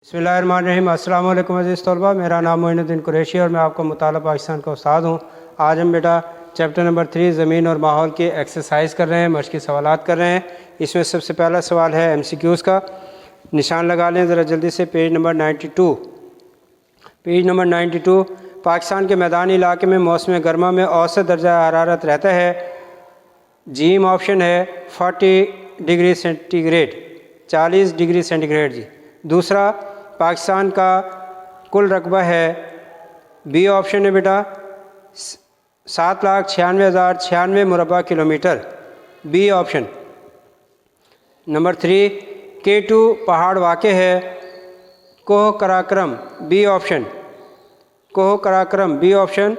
बिस्मिल्लाहिर्रहमानिर्रहीम। अस्सलाम वालेकुम अज़ीज़ तलबा, मेरा नाम मोइनुद्दीन कुरैशी और मैं आपका मुताला पाकिस्तान का उस्ताद हूँ। आज हम बेटा चैप्टर नंबर 3 ज़मीन और माहौल की एक्सरसाइज कर रहे हैं, मश्की सवालात कर रहे हैं। इसमें सबसे पहला सवाल है MCQs का। निशान लगा लें ज़रा जल्दी से। Page number 92। Page number 92। Pakistan के मैदानी इलाके में मौसम गर्मा में औसत दर्जा हरारत रहता है। जीम ऑप्शन है 40 डिग्री सेंटीग्रेड, 40 डिग्री सेंटीग्रेड जी। दूसरा, पाकिस्तान का कुल रकबा है, बी ऑप्शन है बेटा 7,96,096 मुरबा kilometre, B option. Number 3, K2 पहाड़ वाक़े है, कोह कराक्रम, बी ऑप्शन, कोह कराक्रम, बी ऑप्शन।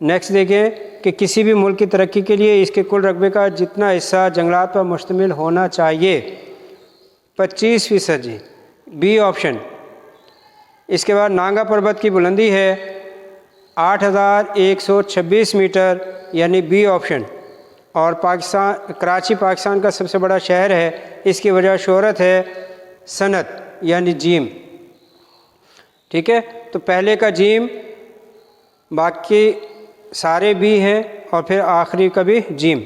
नेक्स्ट देखें कि किसी भी मुल्क की तरक्की के लिए इसके कुल रकबे का जितना हिस्सा जंगलात पर मुश्तमिल होना चाहिए, 25% जी, बी ऑप्शन। इसके बाद नांगा पर्वत की बुलंदी है 8,126 मीटर, यानी बी ऑप्शन। और कराची पाकिस्तान का सबसे बड़ा शहर है, इसकी वजह शोहरत है सनत, यानी जीम। ठीक है, तो पहले का जीम, बाकी सारे बी हैं, और फिर आखिरी का भी जीम।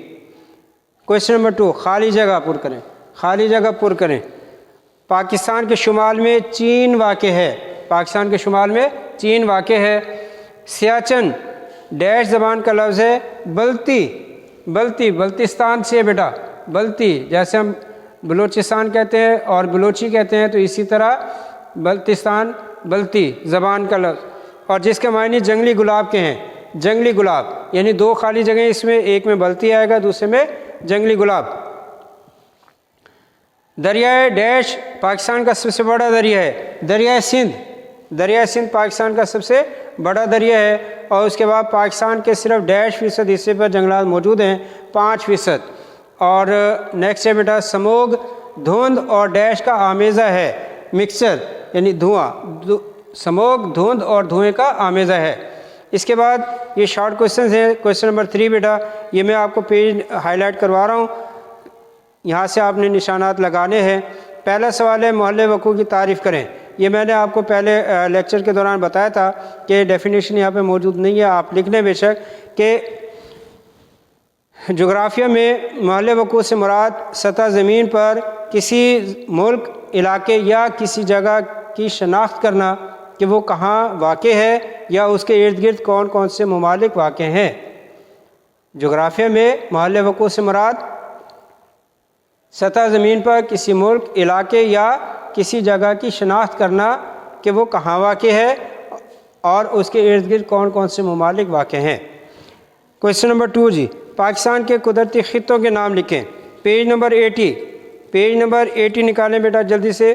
क्वेश्चन नंबर 2, खाली जगह पुर करें, खाली जगह पुर करें। पाकिस्तान के शुमाल में चीन वाक़े है, पाकिस्तान के शुमाल में चीन वाक़े है। सियाचन डैश ज़बान का लफ्ज़ है बल्ती, बल्ती बल्तिस्तान से बेटा, बल्ती, जैसे हम बलूचिस्तान कहते हैं और बलूची कहते हैं, तो इसी तरह बल्तिस्तान बल्ती ज़बान का लफ्ज़। और जिसके मायने जंगली गुलाब के हैं, जंगली गुलाब, यानी दो खाली जगह, इसमें एक में बल्ती आएगा, दूसरे में जंगली गुलाब। दरियाए डैश पाकिस्तान का सबसे बड़ा दरिया है, दरियाए सिंध, दरियाए सिंध पाकिस्तान का सबसे बड़ा दरिया है। और उसके बाद पाकिस्तान के सिर्फ डैश फीसद हिस्से पर जंगलात मौजूद हैं, 5%। और नेक्स्ट है बेटा समोग धुंध और डैश का आमेज़ा है, मिक्सचर, यानी धुआं, समोग धुंध और धुएँ का आमेज़ा है। इसके बाद ये शॉर्ट क्वेश्चन हैं। क्वेश्चन नंबर 3 बेटा, ये मैं आपको पेज हाईलाइट करवा रहा हूँ, यहाँ से आपने निशानात लगाने हैं। पहला सवाल है मोहल्ले वक़ू की तारीफ़ करें। ये मैंने आपको पहले लेक्चर के दौरान बताया था कि डेफिनेशन यहाँ पे मौजूद नहीं है, आप लिख लें बेशक, कि जोग्राफिया में मोहल्ले वक़ू से मुराद सतह ज़मीन पर किसी मुल्क, इलाके या किसी जगह की शनाख्त करना कि वो कहाँ वाक़े है या उसके इर्द गिर्द कौन कौन से ममालिक वाक़े हैं। जोग्राफिया में मोहल्ले वक़ू से मुराद सतह ज़मीन पर किसी मुल्क, इलाके या किसी जगह की शनाख्त करना कि वो कहाँ वाक़े है और उसके इर्द गिर्द कौन कौन से ममालिक वाक़े हैं। क्वेश्चन नंबर 2 जी, पाकिस्तान के कुदरती खित्तों के नाम लिखें। पेज नंबर 80, पेज नंबर 80 निकालें बेटा जल्दी से।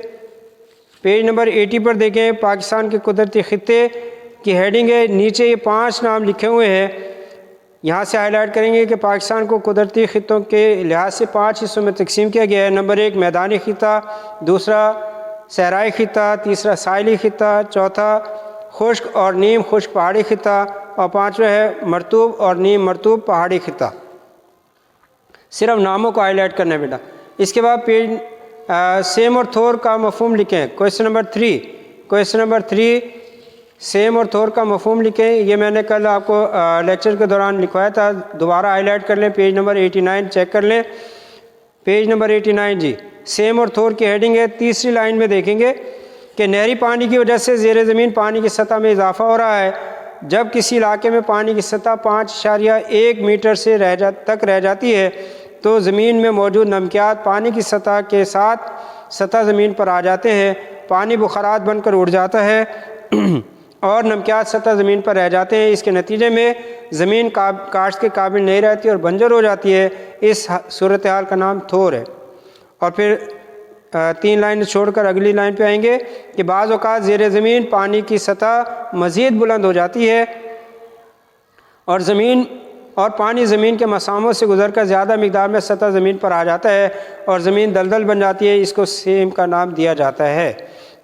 पेज नंबर 80 पर देखें, पाकिस्तान के कुदरती खित्ते की हेडिंग है, नीचे ये 5 नाम लिखे हुए हैं। यहाँ से हाईलाइट करेंगे कि पाकिस्तान को कुदरती खित्तों के लिहाज से 5 हिस्सों में तकसीम किया गया है। नंबर 1 मैदानी खित्ता, दूसरा सहराई खित्ता, तीसरा साहिली खित्ता, चौथा खुश्क और नीम खुश्क पहाड़ी खित्ता, और पाँचवा है मरतूब और नीम मरतूब पहाड़ी खित्ता। सिर्फ नामों को हाईलाइट करना है बेटा। इसके बाद पेज सेम और थोर का मफहूम लिखें। Question number 3, question number 3 same और थोर का मफहूम लिखें। ये मैंने कल आपको लेक्चर के दौरान लिखवाया था, दोबारा हाईलाइट कर लें। पेज नंबर 89 चेक कर लें, पेज नंबर 89 जी। सेम और थोर की हेडिंग है, तीसरी लाइन में देखेंगे कि नहरी पानी की वजह से ज़ेर ज़मीन पानी की सतह में इजाफा हो रहा है। जब किसी इलाके में पानी की सतह 5.1 मीटर से तक रह जाती है, तो ज़मीन में मौजूद नमकियात पानी की सतह के साथ सतह ज़मीन पर आ जाते हैं। पानी बुखारात बनकर उड़ जाता है और नमकियात सतह ज़मीन पर रह जाते हैं। इसके नतीजे में ज़मीन काश्त के काबिल नहीं रहती और बंजर हो जाती है। इस सूरत हाल का नाम थोर है। और फिर 3 लाइन छोड़कर अगली लाइन पे आएंगे कि बाज़ औक़ात ज़ेर ज़मीन पानी की सतह मज़ीद बुलंद हो जाती है और पानी ज़मीन के मसामों से गुजरकर ज़्यादा मिक़दार में सतह ज़मीन पर आ जाता है और ज़मीन दलदल बन जाती है। इसको सेम का नाम दिया जाता है।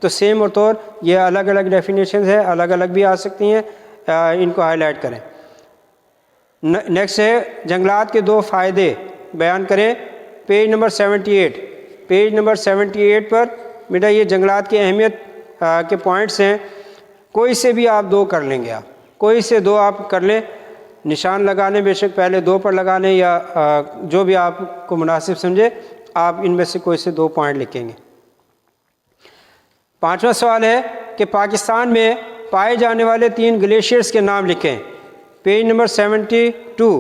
तो सेम और तौर ये अलग अलग डेफिनेशन है, अलग अलग भी आ सकती हैं, इनको हाईलाइट करें। नेक्स्ट है जंगलात के 2 फ़ायदे बयान करें। पेज नंबर 78, पेज नंबर 78 पर बेटा ये जंगलात की अहमियत کے پوائنٹس ہیں، کوئی سے بھی آپ 2 کر لیں گے، آپ کوئی سے 2 آپ کر لیں، نشان لگا لیں، بے شک پہلے 2 پر لگا لیں یا جو بھی آپ کو مناسب سمجھے، آپ ان میں سے کوئی سے 2 پوائنٹ لکھیں گے۔ 5واں سوال ہے کہ پاکستان میں پائے جانے والے 3 گلیشیئرز کے نام لکھیں۔ پیج نمبر 72،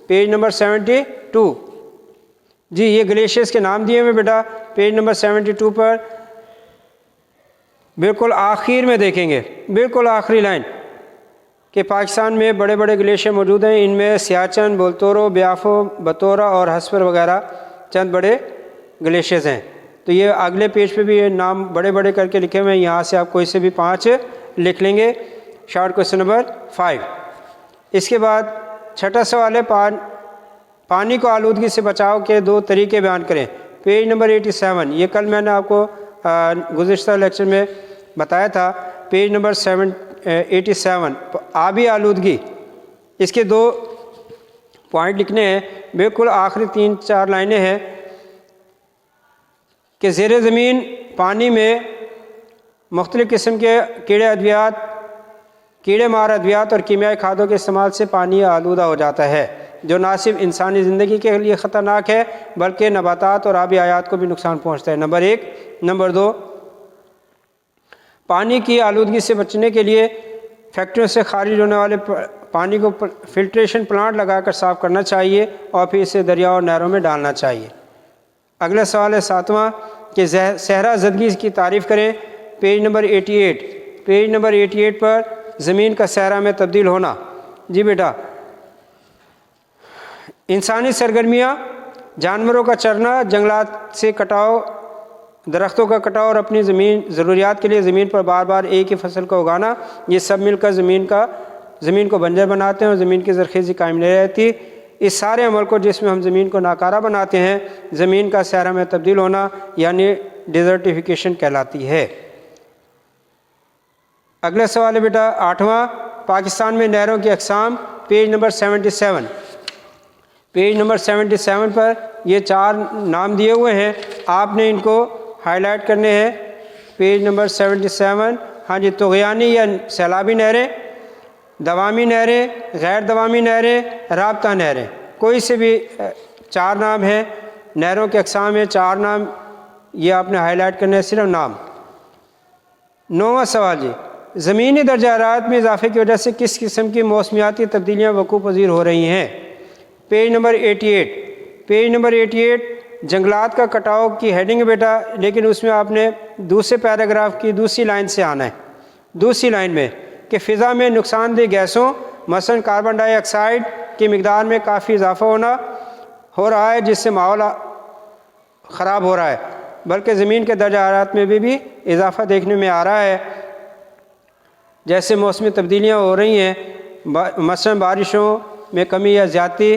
پیج نمبر 72 جی، یہ گلیشیئرز کے نام دیے ہوئے بیٹا پیج نمبر 72 پر بالکل آخر میں دیکھیں گے، بالکل آخری لائن کہ پاکستان میں بڑے بڑے گلیشیئر موجود ہیں، ان میں سیاچن، بولتورو، بیافو، بطورہ اور ہسپر وغیرہ چند بڑے گلیشیئرز ہیں۔ تو یہ اگلے پیج پہ بھی یہ نام بڑے بڑے کر کے لکھے ہوئے ہیں، یہاں سے آپ کوئی سے بھی 5 لکھ لیں گے۔ Short question number 5۔ اس کے بعد 6واں سوال ہے پانی کو آلودگی سے بچاؤ کے 2 طریقے بیان کریں۔ پیج نمبر 87، یہ کل میں نے آپ کو گزشتہ لیکچر میں بتایا تھا۔ پیج نمبر 87 آبی آلودگی، اس کے 2 پوائنٹ لکھنے ہیں، بالکل آخری 3-4 لائنیں ہیں کہ زیر زمین پانی میں مختلف قسم کے کیڑے مار ادویات اور کیمیائی کھادوں کے استعمال سے پانی آلودہ ہو جاتا ہے، جو نہ صرف انسانی زندگی کے لیے خطرناک ہے بلکہ نباتات اور آبی حیات کو بھی نقصان پہنچتا ہے۔ نمبر 1۔ نمبر 2، پانی کی آلودگی سے بچنے کے لیے فیکٹریوں سے خارج ہونے والے پانی کو فلٹریشن پلانٹ لگا کر صاف کرنا چاہیے اور پھر اسے دریا اور نہروں میں ڈالنا چاہیے۔ اگلا سوال ہے 7واں کہ صحرا زدگی کی تعریف کریں۔ پیج نمبر 88، پیج نمبر 88 پر زمین کا صحرا میں تبدیل ہونا۔ جی بیٹا، انسانی سرگرمیاں، جانوروں کا چرنا، جنگلات سے کٹاؤ، درختوں کا کٹاؤ اور اپنی ضروریات کے لیے زمین پر بار بار ایک ہی فصل کو اگانا، یہ سب مل کر زمین کو بنجر بناتے ہیں اور زمین کی زرخیزی قائم نہیں رہتی۔ اس سارے عمل کو جس میں ہم زمین کو ناکارہ بناتے ہیں، زمین کا صحرا میں تبدیل ہونا یعنی ڈیزرٹیفیکیشن کہلاتی ہے۔ اگلا سوال ہے بیٹا 8واں، پاکستان میں نہروں کی اقسام۔ پیج نمبر 77، پیج نمبر 77 پر یہ 4 نام دیے ہوئے ہیں، آپ نے ان کو ہائی لائٹ کرنے ہیں۔ پیج نمبر 77، ہاں جی، طغیانی یا سیلابی نہریں، دوامی نہریں، غیر دوامی نہریں، رابطہ نہریں، کوئی سے بھی 4 نام ہیں، نہروں کے اقسام ہیں 4 نام، یہ آپ نے ہائی لائٹ کرنے ہیں، صرف نام۔ 9واں سوال جی، زمینی درجہ حرارت میں اضافے کی وجہ سے کس قسم کی موسمیاتی تبدیلیاں وقوع پذیر ہو رہی ہیں؟ پیج نمبر 88، پیج نمبر 88 جنگلات کا کٹاؤ کی ہیڈنگ ہے بیٹا، لیکن اس میں آپ نے دوسرے پیراگراف کی دوسری لائن سے آنا ہے، دوسری لائن میں کہ فضا میں نقصان دہ گیسوں مثلا کاربن ڈائی آکسائڈ کی مقدار میں کافی اضافہ ہو رہا ہے، جس سے ماحول خراب ہو رہا ہے، بلکہ زمین کے درجہ حرارت میں بھی اضافہ دیکھنے میں آ رہا ہے۔ جیسے موسمی تبدیلیاں ہو رہی ہیں، مثلا بارشوں میں کمی یا زیادتی،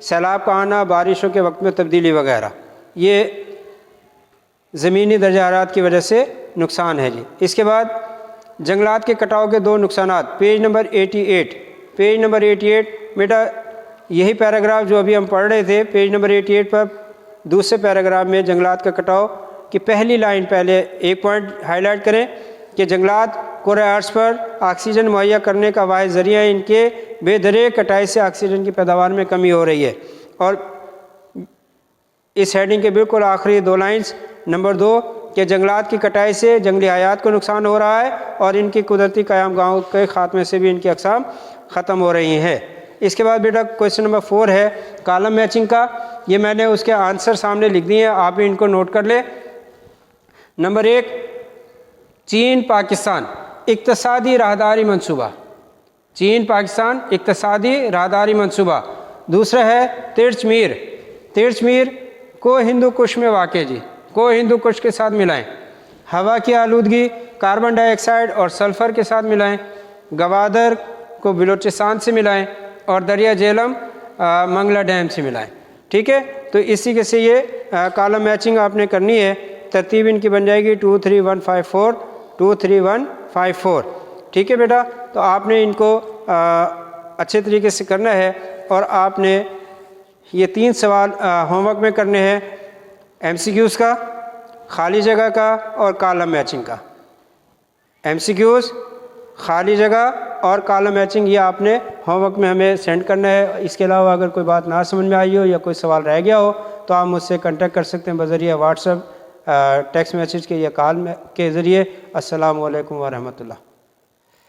سیلاب کا آنا، بارشوں کے وقت میں تبدیلی وغیرہ، یہ زمینی درجہ حرارت کی وجہ سے نقصان ہے جی۔ اس کے بعد جنگلات کے کٹاؤ کے 2 نقصانات، پیج نمبر 88، پیج نمبر 88 بیٹا یہی پیراگراف جو ابھی ہم پڑھ رہے تھے، پیج نمبر 88 پر دوسرے پیراگراف میں جنگلات کا کٹاؤ کی پہلی لائن پہلے ایک پوائنٹ ہائی لائٹ کریں کہ جنگلات کرۂ ارض پر آکسیجن مہیا کرنے کا واحد ذریعہ ہے، ان کے بے دریغ کٹائی سے آکسیجن کی پیداوار میں کمی ہو رہی ہے۔ اور اس ہیڈنگ کے بالکل آخری 2 لائنز، نمبر 2 کہ جنگلات کی کٹائی سے جنگلی حیات کو نقصان ہو رہا ہے اور ان کی قدرتی قیام گاہوں کے خاتمے سے بھی ان کی اقسام ختم ہو رہی ہیں۔ اس کے بعد بیٹا کویسچن نمبر 4 ہے کالم میچنگ کا، یہ میں نے اس کے آنسر سامنے لکھ دیے ہیں، آپ بھی ان کو نوٹ کر لیں۔ نمبر 1 چین پاکستان اقتصادی راہداری منصوبہ، چین پاکستان اقتصادی راہداری منصوبہ۔ دوسرا ہے ترچ میر، ترچ میر کو ہندو کش میں واقع جی، کو ہندو کش کے ساتھ ملائیں۔ ہوا کی آلودگی کاربن ڈائی آکسائڈ اور سلفر کے ساتھ ملائیں، گوادر کو بلوچستان سے ملائیں اور دریا جہلم منگلا ڈیم سے ملائیں۔ ٹھیک ہے، تو اسی کے سے یہ کالم میچنگ آپ نے کرنی ہے، ترتیب ان کی بن جائے گی 2 3 1 5 4 2 3 1 5 4۔ ٹھیک ہے بیٹا، تو آپ نے ان کو اچھے طریقے سے کرنا ہے اور آپ نے یہ 3 سوال ہوم ورک میں کرنے ہیں، ایم سی کیوز کا، خالی جگہ کا اور کالم میچنگ کا۔ MCQs، خالی جگہ اور کالم میچنگ، یہ آپ نے ہوم ورک میں ہمیں سینڈ کرنا ہے۔ اس کے علاوہ اگر کوئی بات نہ سمجھ میں آئی ہو یا کوئی سوال رہ گیا ہو تو آپ مجھ سے کنٹیکٹ کر سکتے ہیں بذریعہ واٹس ایپ، ٹیکسٹ میسیج کے یا کال کے ذریعے۔ السلام علیکم ورحمۃ اللہ۔